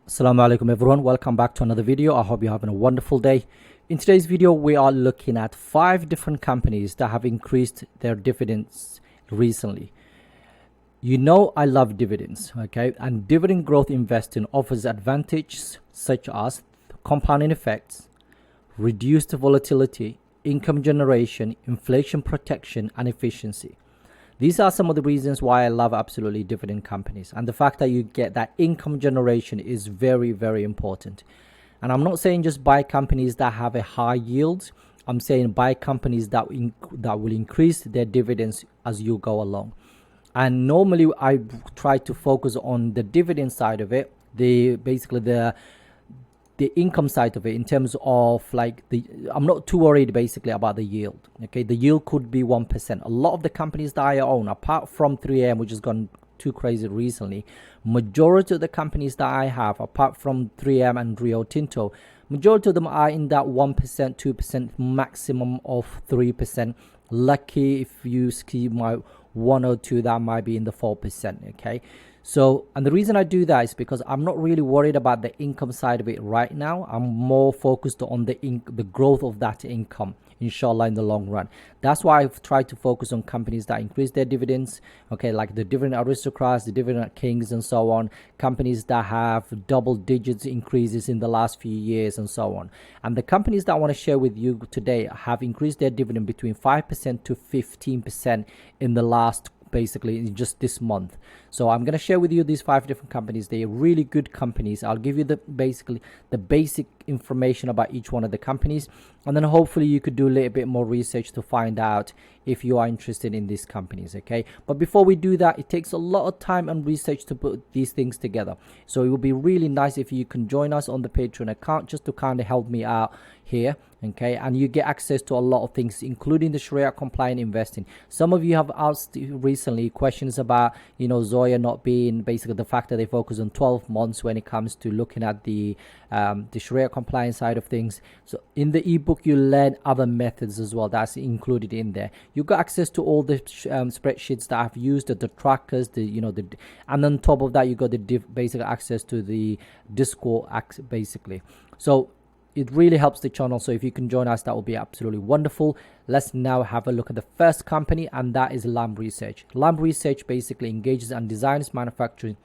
Assalamu Alaikum everyone, welcome back to another video. I hope you're having a wonderful day. In today's video, we are looking at 5 different companies that have increased their dividends recently. You know I love dividends, okay? And dividend growth investing offers advantages such as compounding effects, reduced volatility, income generation, inflation protection, and efficiency. These are some of the reasons why I love absolutely dividend companies, and the fact that you get that income generation is very, very important. And I'm not saying just buy companies that have a high yield. I'm saying buy companies that will increase their dividends as you go along. And normally I try to focus on the dividend side of it, the income side of it, in terms of I'm not too worried basically about the yield. Okay, the yield could be 1%. A lot of the companies that I own, apart from 3M, which has gone too crazy recently, majority of the companies that I have, apart from 3M and Rio Tinto, majority of them are in that 1%, 2%, maximum of 3%. Lucky if you see my 1 or 2 that might be in the 4%. Okay, so, and the reason I do that is because I'm not really worried about the income side of it right now. I'm more focused on the growth of that income, inshallah, in the long run. That's why I've tried to focus on companies that increase their dividends, okay, like the dividend aristocrats, the dividend kings, and so on. Companies that have double digits increases in the last few years, and so on. And the companies that I want to share with you today have increased their dividend between 5% to 15% in the last, basically just this month. So I'm going to share with you these 5 different companies. They are really good companies. I'll give you the basic information about each one of the companies, and then hopefully you could do a little bit more research to find out if you are interested in these companies. Okay, but before we do that, it takes a lot of time and research to put these things together. So it would be really nice if you can join us on the Patreon account just to kind of help me out here. Okay, and you get access to a lot of things, including the Sharia compliant investing. Some of you have asked recently questions about, you know, Zoya not being, basically the fact that they focus on 12 months when it comes to looking at the Sharia compliance side of things. So in the ebook you learn other methods as well, that's included in there. You got access to all the spreadsheets that I've used, the trackers, and on top of that you got the basic access to the Discord basically. So it really helps the channel. So if you can join us, that will be absolutely wonderful. Let's now have a look at the first company, and that is Lam Research. Lam Research basically engages and designs, manufacturing,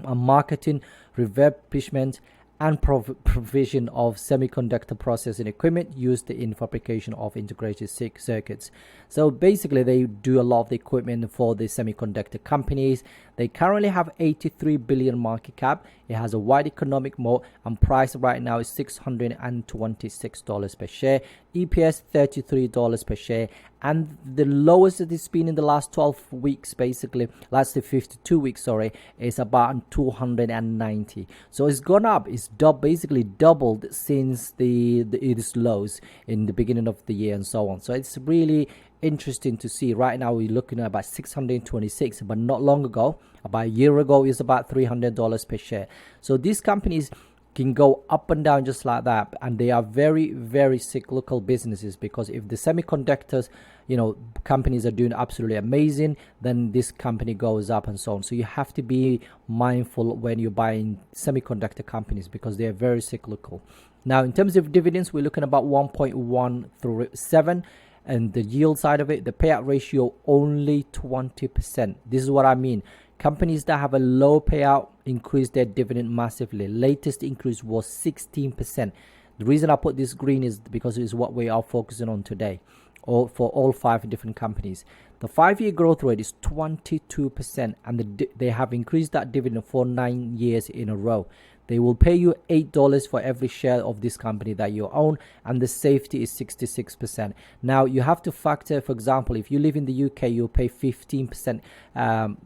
and marketing, refurbishment, and provision of semiconductor processing equipment used in fabrication of integrated circuits. So basically they do a lot of the equipment for the semiconductor companies. They currently have 83 billion market cap. It has a wide economic moat, and price right now is $626 per share. EPS $33 per share, and the lowest that it's been in the last 12 weeks, basically last 52 weeks, sorry, is about 290. So it's gone up. It's basically doubled since its lows in the beginning of the year and so on. So it's really interesting to see. Right now we're looking at about 626, but not long ago, about a year ago, is about $300 per share. So these companies can go up and down just like that, and they are very, very cyclical businesses, because if the semiconductors, you know, companies are doing absolutely amazing, then this company goes up and so on. So you have to be mindful when you're buying semiconductor companies, because they are very cyclical. Now in terms of dividends, we're looking about 1.137, and the yield side of it, the payout ratio only 20%. This is what I mean. Companies that have a low payout increase their dividend massively. Latest increase was 16%. The reason I put this green is because it's what we are focusing on today, or for all 5 different companies. The 5-year growth rate is 22%, and they have increased that dividend for 9 years in a row. They will pay you $8 for every share of this company that you own, and the safety is 66%. Now you have to factor, for example, if you live in the UK, you'll pay 15%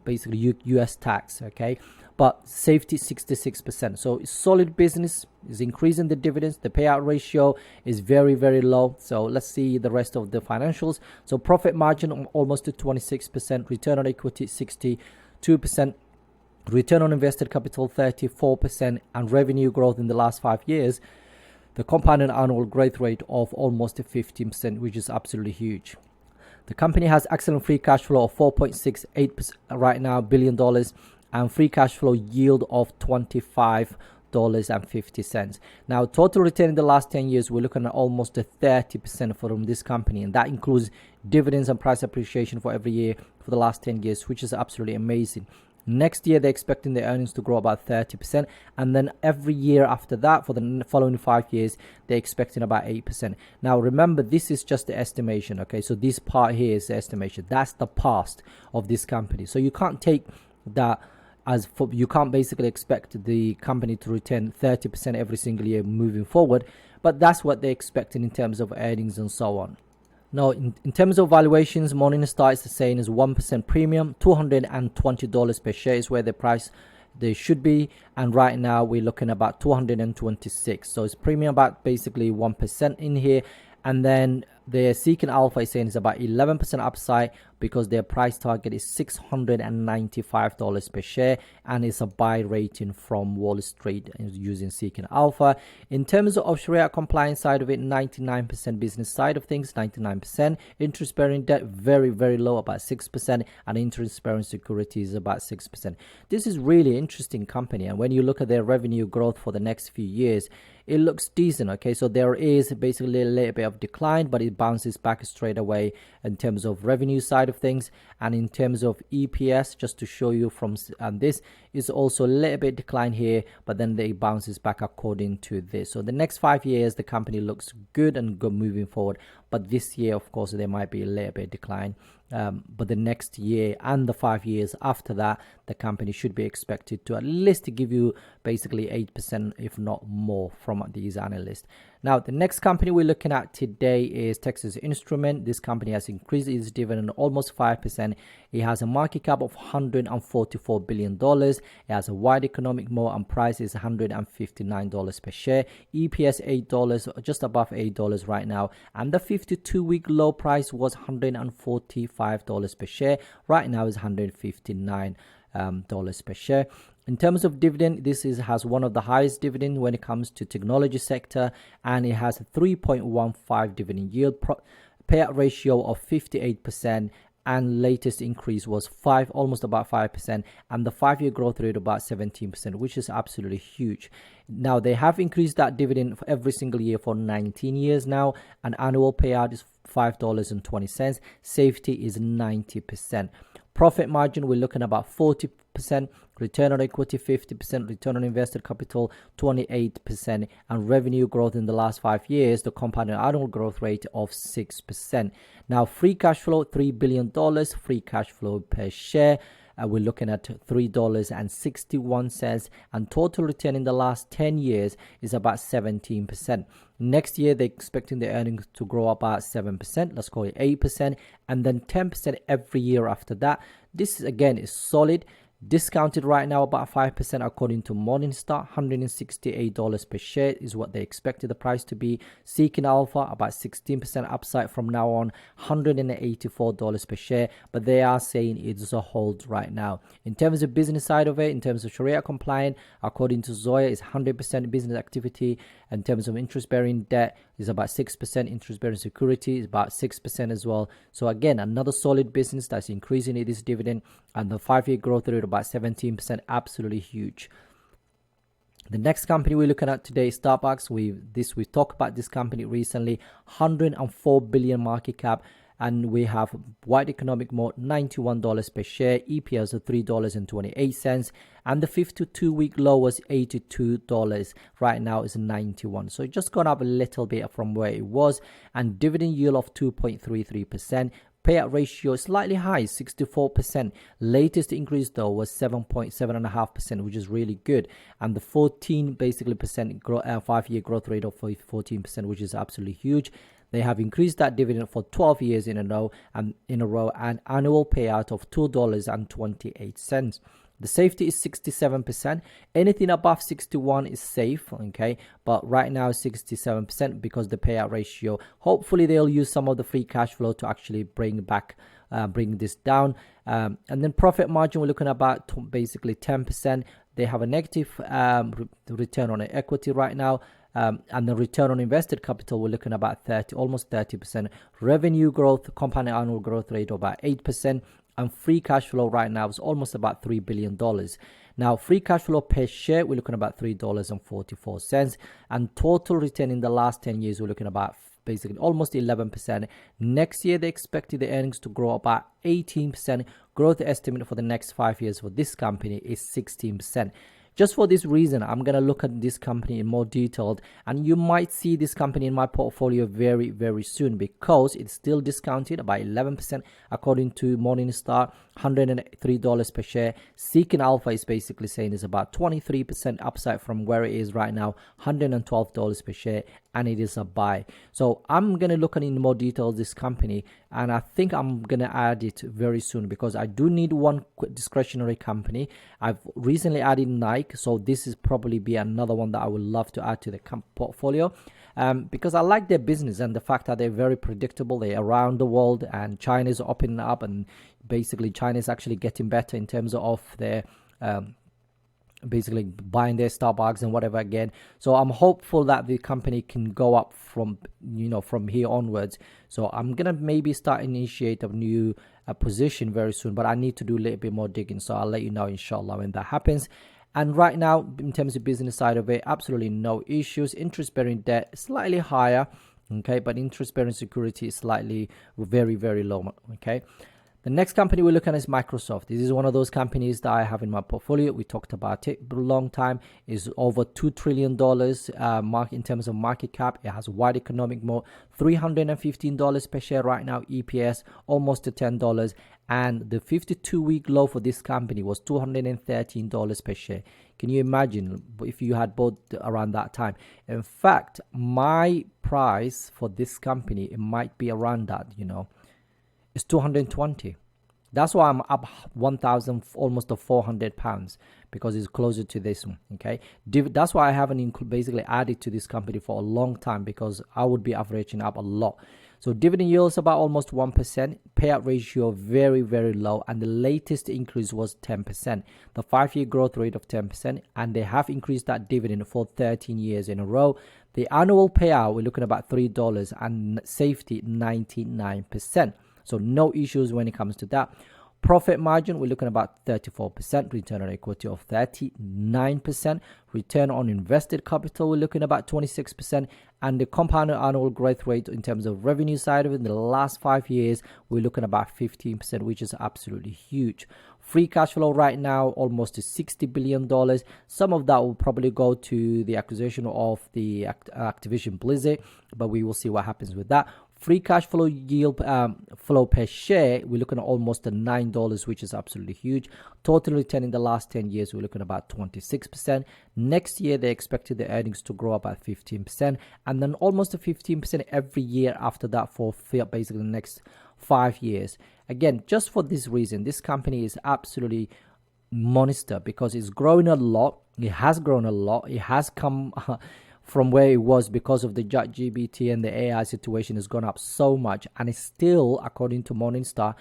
basically US tax, okay? But safety 66%. So it's solid business, is increasing the dividends. The payout ratio is very, very low. So let's see the rest of the financials. So profit margin almost to 26%, return on equity 62%. Return on invested capital 34%, and revenue growth in the last 5 years, the compounded annual growth rate of almost 15%, which is absolutely huge. The company has excellent free cash flow of 4.68% right now, $1 billion, and free cash flow yield of 25 $8.50. Now, total return in the last 10 years, we're looking at almost a 30% from this company, and that includes dividends and price appreciation for every year for the last 10 years, which is absolutely amazing. Next year, they're expecting their earnings to grow about 30%, and then every year after that, for the following 5 years, they're expecting about 8%. Now, remember, this is just the estimation, okay? So this part here is the estimation. That's the past of this company. So you can't take that as for, you can't basically expect the company to return 30% every single year moving forward, but that's what they're expecting in terms of earnings and so on. Now, in terms of valuations, Morningstar is saying is 1% premium, $220 per share is where the price they should be, and right now we're looking about 226. So it's premium about basically 1% in here, and then the Seeking Alpha is saying is about 11% upside because their price target is $695 per share, and it's a buy rating from Wall Street using Seeking Alpha. In terms of Sharia compliance side of it, 99% business side of things, 99%. Interest bearing debt, very, very low, about 6%, and interest bearing securities about 6%. This is really interesting company, and when you look at their revenue growth for the next few years, it looks decent, okay? So there is basically a little bit of decline, but it bounces back straight away in terms of revenue side of things, and in terms of EPS, just to show you from this is also a little bit decline here, but then it bounces back according to this. So the next 5 years, the company looks good and good moving forward, but this year, of course, there might be a little bit decline. But the next year and the 5 years after that, the company should be expected to at least give you basically 8%, if not more, from these analysts. Now, the next company we're looking at today is Texas Instrument. This company has increased its dividend almost 5%. It has a market cap of $144 billion. It has a wide economic moat, and price is $159 per share. EPS $8, just above $8 right now. And the 52-week low price was $145 per share. Right now is $159 per share. In terms of dividend, this has one of the highest dividend when it comes to technology sector, and it has a 3.15 dividend yield, payout ratio of 58%, and latest increase was almost about 5%, and the 5-year growth rate about 17%, which is absolutely huge. Now, they have increased that dividend for every single year for 19 years now, and annual payout is $5.20. Safety is 90%. Profit margin, we're looking about 40%, return on equity 50%, return on invested capital 28%, and revenue growth in the last 5 years, the compounded annual growth rate of 6%. Now, free cash flow, $3 billion, free cash flow per share, we're looking at $3.61, and total return in the last 10 years is about 17%. Next year, they're expecting the earnings to grow about 7%, let's call it 8%, and then 10% every year after that. This, again, is solid. Discounted right now about 5% according to Morningstar. $168 per share is what they expected the price to be. Seeking Alpha about 16% upside from now on, $184 per share, but they are saying it's a hold right now. In terms of business side of it, in terms of Sharia compliant, according to Zoya, is 100% business activity. In terms of interest bearing debt, is about 6%. Interest bearing security is about 6% as well. So again, another solid business that's increasing its dividend, and the 5-year growth rate about 17%, absolutely huge. The next company we're looking at today is Starbucks. We've talked about this company recently. $104 billion market cap, and we have wide economic moat, $91 per share, EPS of $3.28, and the 52-week low was $82. Right now is $91. So it just gone up a little bit from where it was, and dividend yield of 2.33%. Payout ratio is slightly high, 64%. Latest increase though was 7.5%, which is really good. And the 14 basically percent 5-year growth rate of 14%, which is absolutely huge. They have increased that dividend for 12 years in a row, and annual payout of $2.28. The safety is 67%. Anything above 61 is safe, okay? But right now 67% because the payout ratio. Hopefully they'll use some of the free cash flow to actually bring this down. And then profit margin, we're looking at about basically 10%. They have a negative return on equity right now. And the return on invested capital, we're looking at about almost 30%. Revenue growth, compounded annual growth rate of about 8%. And free cash flow right now is almost about $3 billion. Now, free cash flow per share, we're looking at about $3.44, and total return in the last 10 years, we're looking at about basically almost 11%. Next year, they expected the earnings to grow about 18%. Growth estimate for the next 5 years for this company is 16%. Just for this reason, I'm going to look at this company in more detail, and you might see this company in my portfolio very, very soon, because it's still discounted by 11% according to Morningstar, $103 per share. Seeking Alpha is basically saying it's about 23% upside from where it is right now, $112 per share, and it is a buy. So I'm going to look at in more detail this company, and I think I'm going to add it very soon, because I do need one discretionary company. I've recently added Nike, so this is probably be another one that I would love to add to the portfolio, because I like their business and the fact that they're very predictable. They're around the world, and China is opening up, and basically China is actually getting better in terms of their basically buying their Starbucks and whatever again. So I'm hopeful that the company can go up from from here onwards. So I'm gonna maybe start initiate a new position very soon, but I need to do a little bit more digging, so I'll let you know inshallah when that happens. And right now, in terms of business side of it, absolutely no issues. Interest bearing debt slightly higher, okay, but interest bearing security is slightly very, very low, okay. The next company we're looking at is Microsoft. This is one of those companies that I have in my portfolio. We talked about it for a long time. It's over $2 trillion in terms of market cap. It has wide economic moat, $315 per share right now, EPS almost to $10. And the 52-week low for this company was $213 per share. Can you imagine if you had bought around that time? In fact, my price for this company, it might be around that, it's 220. That's why I'm up 1,000, almost to 400 pounds, because it's closer to this one. Okay, that's why I haven't basically added to this company for a long time, because I would be averaging up a lot. So dividend yield is about almost 1%. Payout ratio very, very low, and the latest increase was 10%. The 5-year growth rate of 10%, and they have increased that dividend for 13 years in a row. The annual payout, we're looking at about $3, and safety 99%. So no issues when it comes to that. Profit margin, we're looking at about 34%. Return on equity of 39%. Return on invested capital, we're looking at about 26%. And the compounded annual growth rate in terms of revenue side of it, in the last 5 years, we're looking at about 15%, which is absolutely huge. Free cash flow right now, almost to $60 billion. Some of that will probably go to the acquisition of the Activision Blizzard, but we will see what happens with that. Free cash flow yield flow per share, we're looking at almost $9, which is absolutely huge. Total return in the last 10 years, we're looking at about 26%. Next year, they expected the earnings to grow about 15%, and then almost a 15% every year after that for basically the next 5 years. Again, just for this reason, this company is absolutely monster, because it's growing a lot. It has grown a lot. It has come from where it was because of the ChatGPT and the AI situation has gone up so much, and it's still, according to Morningstar,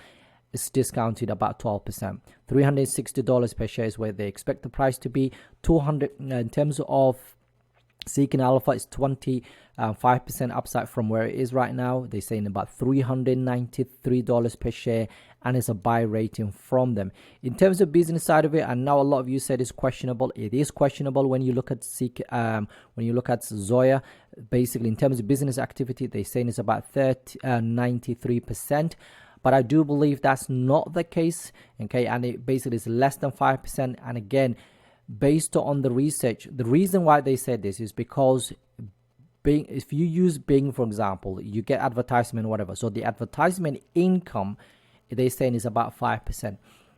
it's discounted about 12%. $360 per share is where they expect the price to be. 200 in terms of Seeking Alpha is 25% upside from where it is right now. They're saying about $393 per share, and it's a buy rating from them. In terms of business side of it, and now a lot of you said it's questionable. It is questionable when you look at Zoya. Basically, in terms of business activity, they're saying it's about 93%. But I do believe that's not the case. Okay, and it basically is less than 5%. And again, based on the research, the reason why they said this is because if you use Bing, for example, you get advertisement or whatever. So the advertisement income, they're saying, is about 5%.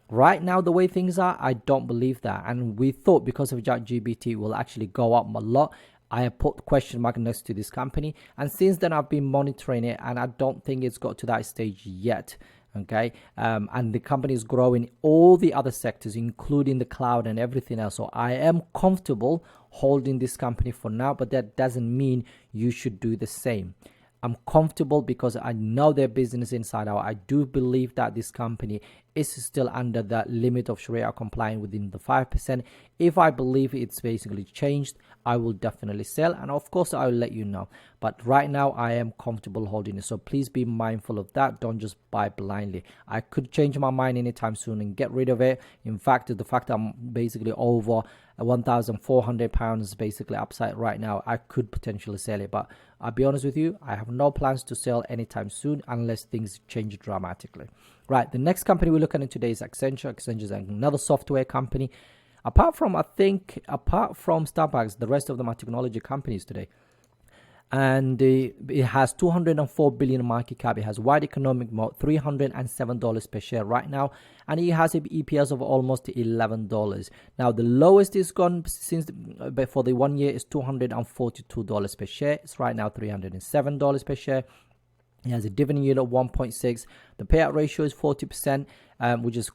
Right now, the way things are, I don't believe that. And we thought because of ChatGPT will actually go up a lot. I have put question mark next to this company. And since then, I've been monitoring it, and I don't think it's got to that stage yet. Okay, and the company is growing all the other sectors, including the cloud and everything else. So I am comfortable holding this company for now, but that doesn't mean you should do the same. I'm comfortable because I know their business inside out. I do believe that this company is still under that limit of Sharia compliant within the 5%. If I believe it's basically changed, I will definitely sell, and of course I'll let you know. But right now I am comfortable holding it, so please be mindful of that. Don't just buy blindly. I could change my mind anytime soon and get rid of it. In fact, the fact that I'm basically over £1,400 basically upside right now, I could potentially sell it, but I'll be honest with you, I have no plans to sell anytime soon unless things change dramatically. Right, the next company we're looking at today is Accenture. Accenture is another software company. Apart from Starbucks, the rest of them are technology companies today. And it has 204 billion market cap. It has wide economic moat, $307 per share right now, and it has an EPS of almost $11. Now the lowest is gone since for the 1 year is $242 per share. It's right now $307 per share. It has a dividend yield of 1.6. The payout ratio is 40%, which is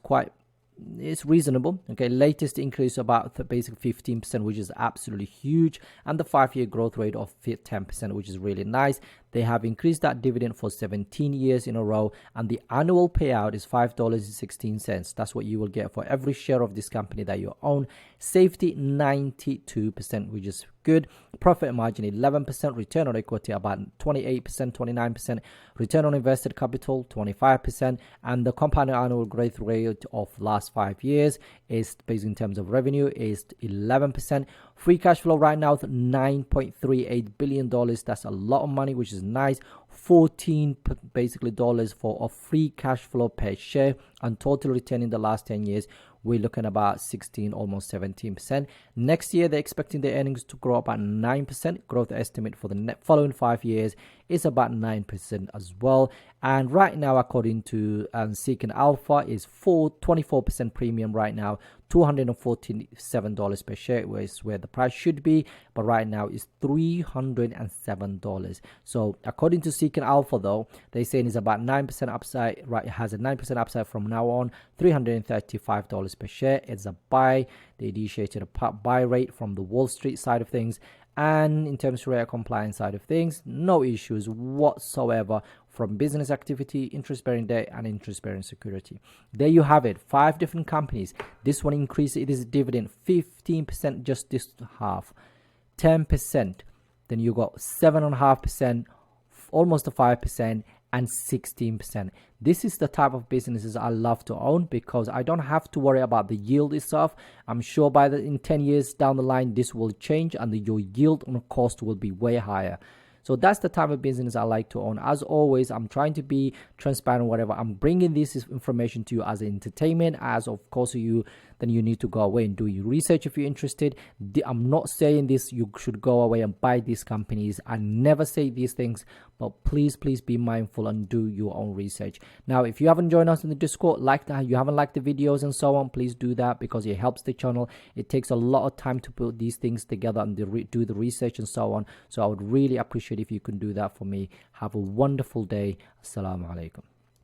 it's reasonable. Okay, latest increase about basically 15%, which is absolutely huge, and the 5-year growth rate of 10%, which is really nice. They have increased that dividend for 17 years in a row, and the annual payout is $5.16. That's what you will get for every share of this company that you own. Safety 92%, which is good. Profit margin 11%. Return on equity about 28%, 29%. Return on invested capital 25%, and the compound annual growth rate of last 5 years is based in terms of revenue is 11%. Free cash flow right now is $9.38 billion. That's a lot of money, which is nice. $14 basically dollars for a free cash flow per share, and total return in the last 10 years we're looking about 16, almost 17%. Next year they're expecting the earnings to grow about 9%. Growth estimate for the following 5 years is about 9% as well. And right now, according to Seeking Alpha, is 24% premium right now, $247 per share, is where the price should be, but right now is $307. So according to Seeking Alpha, though, they're saying it's about 9% upside. Right, it has a 9% upside from now on. $335 per share. It's a buy. They initiated a buy rate from the Wall Street side of things, and in terms of Sharia compliance side of things, no issues whatsoever from business activity, interest-bearing debt, and interest-bearing security. There you have it, 5 different companies. This one increased its dividend 15% just this half, 10%. Then you got 7.5%, almost a 5%, and 16%. This is the type of businesses I love to own because I don't have to worry about the yield itself. I'm sure in 10 years down the line, this will change and your yield on cost will be way higher. So that's the type of business I like to own. As always, I'm trying to be transparent, whatever. I'm bringing this information to you as entertainment. As of course then you need to go away and do your research if you're interested. I'm not saying this, you should go away and buy these companies. I never say these things, but please be mindful and do your own research. Now, if you haven't joined us in the Discord, you haven't liked the videos and so on, please do that because it helps the channel. It takes a lot of time to put these things together and do the research and so on. So I would really appreciate if you can do that for me. Have a wonderful day. Assalamu Alaikum.